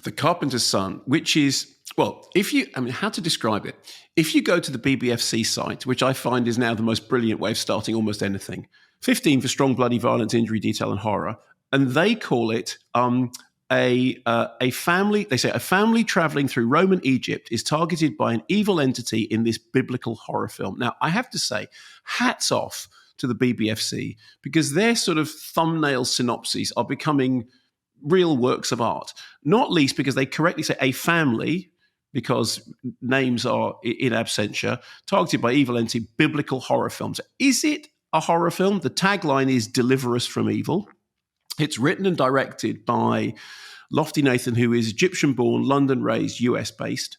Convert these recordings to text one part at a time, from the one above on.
The Carpenter's Son, which is, well, how to describe it? If you go to the BBFC site, which I find is now the most brilliant way of starting almost anything, 15 for strong, bloody violence, injury, detail, and horror, and they call it a family. They say a family traveling through Roman Egypt is targeted by an evil entity in this biblical horror film. Now, I have to say, hats off to the BBFC, because their sort of thumbnail synopses are becoming real works of art, not least because they correctly say a family, because names are in absentia, targeted by evil entity, biblical horror films. Is it a horror film? The tagline is "Deliver Us from Evil." It's written and directed by Lofty Nathan, who is Egyptian-born, London-raised, US-based,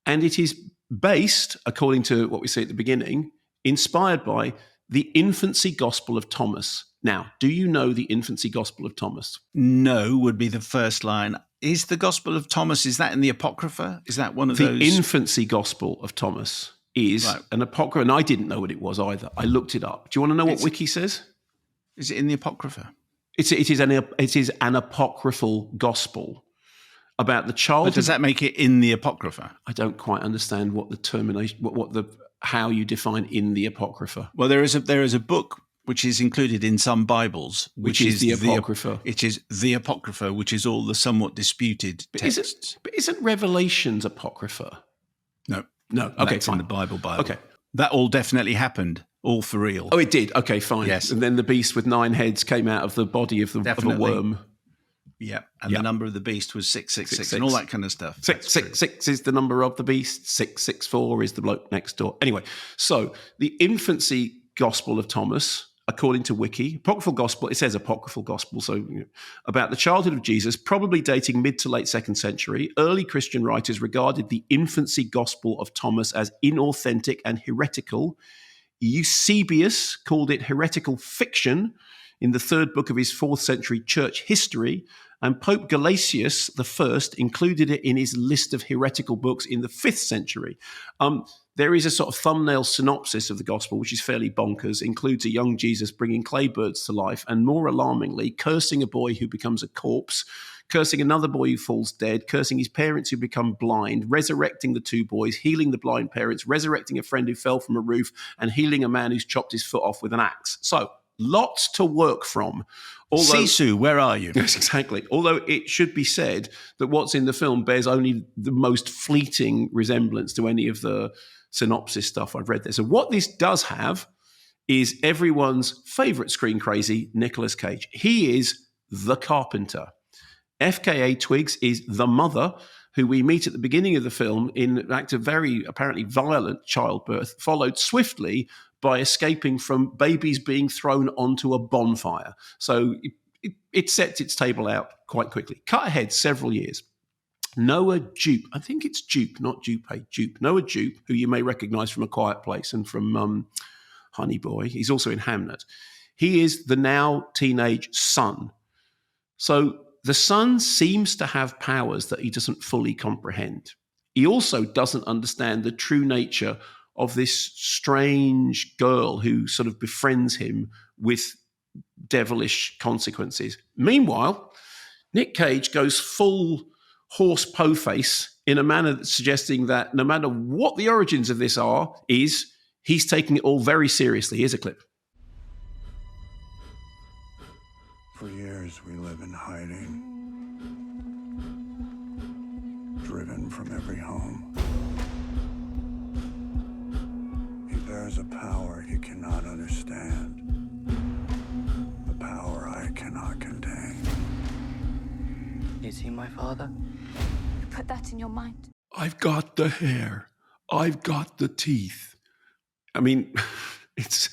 and it is based, according to what we say at the beginning, inspired by the infancy gospel of Thomas. Now, do you know the infancy gospel of Thomas? No, would be the first line. Is the gospel of Thomas, is that in the Apocrypha? Is that one of those? The infancy gospel of Thomas is an Apocrypha, and I didn't know what it was either. I looked it up. Do you want to know what Wiki says? Is it in the Apocrypha? It is an apocryphal gospel about the child. But does that make it in the Apocrypha? I don't quite understand what the termination, how you define in the Apocrypha. Well, there is a book which is included in some Bibles, which is the Apocrypha. It is the Apocrypha, which is all the somewhat disputed texts. But isn't Revelations Apocrypha? No. Okay, that's fine. in the Bible. Okay. That all definitely happened, all for real. Oh, it did? Okay, fine. Yes. And then the beast with 9 heads came out of the body of a worm. Yeah, and the number of the beast was 666 and all that kind of stuff. 666 is the number of the beast. 664 is the bloke next door. Anyway, so the infancy gospel of Thomas, according to Wiki, apocryphal gospel, it says apocryphal gospel, so about the childhood of Jesus, probably dating mid to late 2nd century. Early Christian writers regarded the infancy gospel of Thomas as inauthentic and heretical. Eusebius called it heretical fiction in the 3rd book of his 4th century church history, and Pope Gelasius I included it in his list of heretical books in the 5th century. There is a sort of thumbnail synopsis of the gospel, which is fairly bonkers, includes a young Jesus bringing clay birds to life, and more alarmingly, cursing a boy who becomes a corpse, cursing another boy who falls dead, cursing his parents who become blind, resurrecting the 2 boys, healing the blind parents, resurrecting a friend who fell from a roof, and healing a man who's chopped his foot off with an axe. So, lots to work from. Sisu, where are you? Yes, exactly. Although it should be said that what's in the film bears only the most fleeting resemblance to any of the synopsis stuff I've read there. So what this does have is everyone's favourite screen crazy, Nicolas Cage. He is the Carpenter. FKA Twigs is the mother, who we meet at the beginning of the film in an act of very apparently violent childbirth, followed swiftly by escaping from babies being thrown onto a bonfire. So it sets its table out quite quickly. Cut ahead several years. Noah Jupe, I think it's Jupe, not Jupe, Jupe. Noah Jupe, who you may recognise from A Quiet Place and from Honey Boy. He's also in Hamnet. He is the now teenage son. So the son seems to have powers that he doesn't fully comprehend. He also doesn't understand the true nature of this strange girl who sort of befriends him with devilish consequences. Meanwhile, Nick Cage goes full horse po face in a manner that's suggesting that no matter what the origins of this is, he's taking it all very seriously. Here's a clip. For years we live in hiding, driven from every home. He bears a power you cannot understand, a power I cannot contain. Is he my father? You put that in your mind? I've got the hair. I've got the teeth. I mean, it's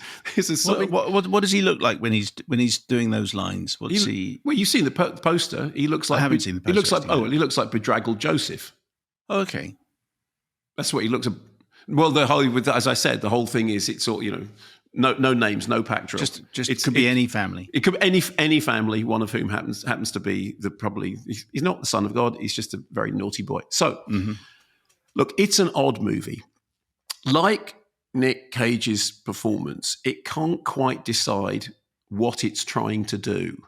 something. What does he look like when he's doing those lines? What's he? Well, you've seen the poster. He looks like. I haven't seen the poster. He looks like bedraggled Joseph. Oh, okay, that's what he looks. Well, as I said, the whole thing is it's all no names, no pack It could be any family. It could be any family, one of whom happens to be he's not the son of God. He's just a very naughty boy. So, Look, it's an odd movie. Like Nick Cage's performance, it can't quite decide what it's trying to do.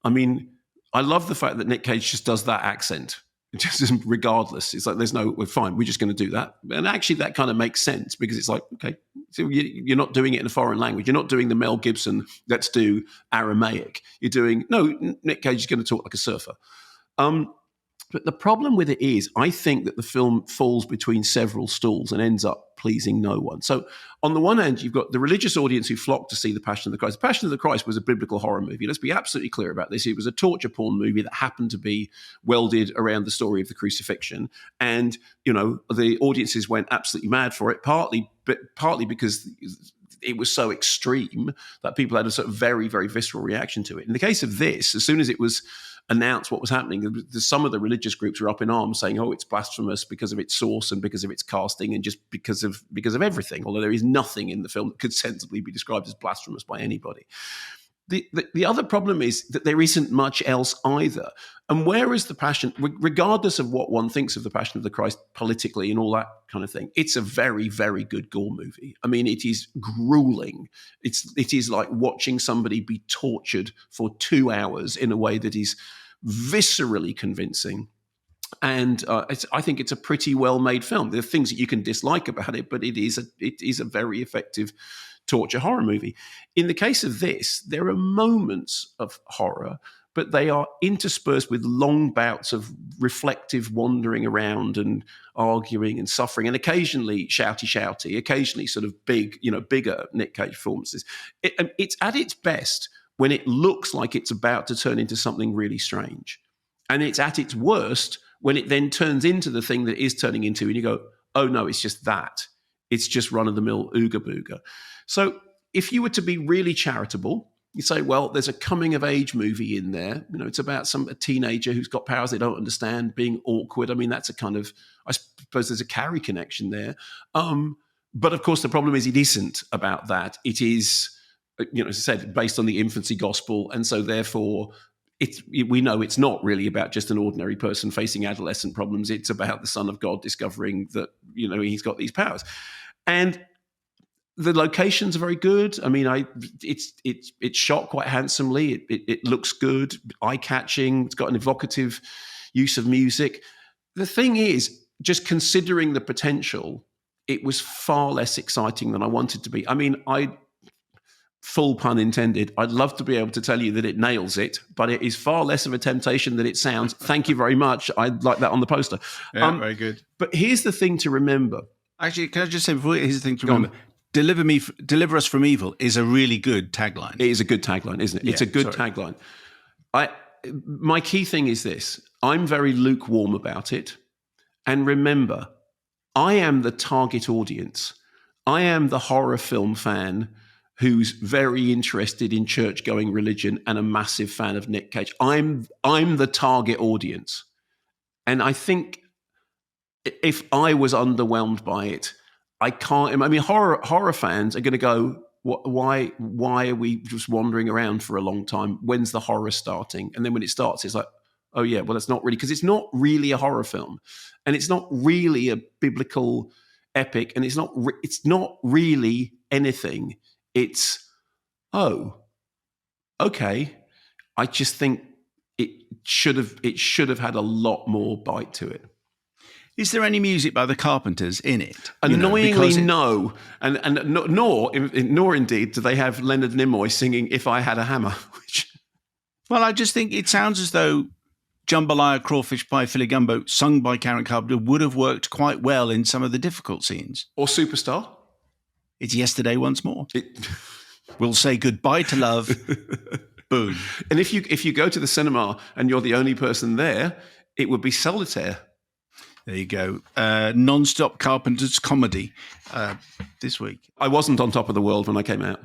I mean, I love the fact that Nick Cage just does that accent. Just regardless, it's like we're fine. We're just going to do that, and actually, that kind of makes sense because it's like, okay, so you're not doing it in a foreign language. You're not doing the Mel Gibson. Let's do Aramaic. You're doing Nick Cage is going to talk like a surfer. But the problem with it is, I think that the film falls between several stools and ends up pleasing no one. So on the one hand, you've got the religious audience who flocked to see The Passion of the Christ. The Passion of the Christ was a biblical horror movie. Let's be absolutely clear about this. It was a torture porn movie that happened to be welded around the story of the crucifixion. And, the audiences went absolutely mad for it, partly because it was so extreme that people had a sort of very, very visceral reaction to it. In the case of this, as soon as it was announced what was happening, some of the religious groups were up in arms saying, it's blasphemous because of its source and because of its casting and just because of everything, although there is nothing in the film that could sensibly be described as blasphemous by anybody. The other problem is that there isn't much else either. And whereas The Passion, regardless of what one thinks of The Passion of the Christ politically and all that kind of thing, it's a very, very good gore movie. I mean, it is grueling. It is like watching somebody be tortured for 2 hours in a way that is viscerally convincing. And I think it's a pretty well-made film. There are things that you can dislike about it, but it is a very effective torture horror movie. In the case of this, there are moments of horror, but they are interspersed with long bouts of reflective wandering around and arguing and suffering, and occasionally shouty, occasionally sort of bigger Nick Cage performances. It's at its best when it looks like it's about to turn into something really strange. And it's at its worst when it then turns into the thing that it is turning into, and you go, oh no, it's just that. It's just run-of-the-mill ooga booga. So if you were to be really charitable, you say, well, there's a coming-of-age movie in there. It's about a teenager who's got powers they don't understand, being awkward. I mean, that's a kind of, I suppose there's a Carrie connection there. But of course, the problem is it isn't about that. It is, as I said, based on the infancy gospel. And so therefore, we know it's not really about just an ordinary person facing adolescent problems. It's about the Son of God discovering that, he's got these powers. And the locations are very good. I mean, it's shot quite handsomely. It looks good, eye-catching. It's got an evocative use of music. The thing is, just considering the potential, it was far less exciting than I wanted to be. I mean, full pun intended, I'd love to be able to tell you that it nails it, but it is far less of a temptation than it sounds. Thank you very much. I'd like that on the poster. Yeah, very good. But here's the thing to remember. Actually, can I just say before, here's the thing to remember. Deliver us from evil is a really good tagline. It is a good tagline, isn't it? Yeah, it's a good tagline. My key thing is this. I'm very lukewarm about it. And remember, I am the target audience. I am the horror film fan who's very interested in church-going religion and a massive fan of Nick Cage. I'm the target audience. And I think if I was underwhelmed by it, I can't. I mean, horror fans are going to go, why are we just wandering around for a long time? When's the horror starting? And then when it starts, it's like, oh yeah, well, it's not really, because it's not really a horror film, and it's not really a biblical epic, and it's not really anything. It's, oh, okay. I just think it should have had a lot more bite to it. Is there any music by the Carpenters in it? Annoyingly, no. And nor indeed do they have Leonard Nimoy singing "If I Had a Hammer." Well, I just think it sounds as though Jambalaya, Crawfish Pie, Philly Gumbo, sung by Karen Carpenter, would have worked quite well in some of the difficult scenes. Or Superstar. It's Yesterday Once More. We'll say goodbye to love. Boom. And if you go to the cinema and you're the only person there, it would be Solitaire. There you go. Non-stop Carpenter's comedy this week. I wasn't on top of the world when I came out.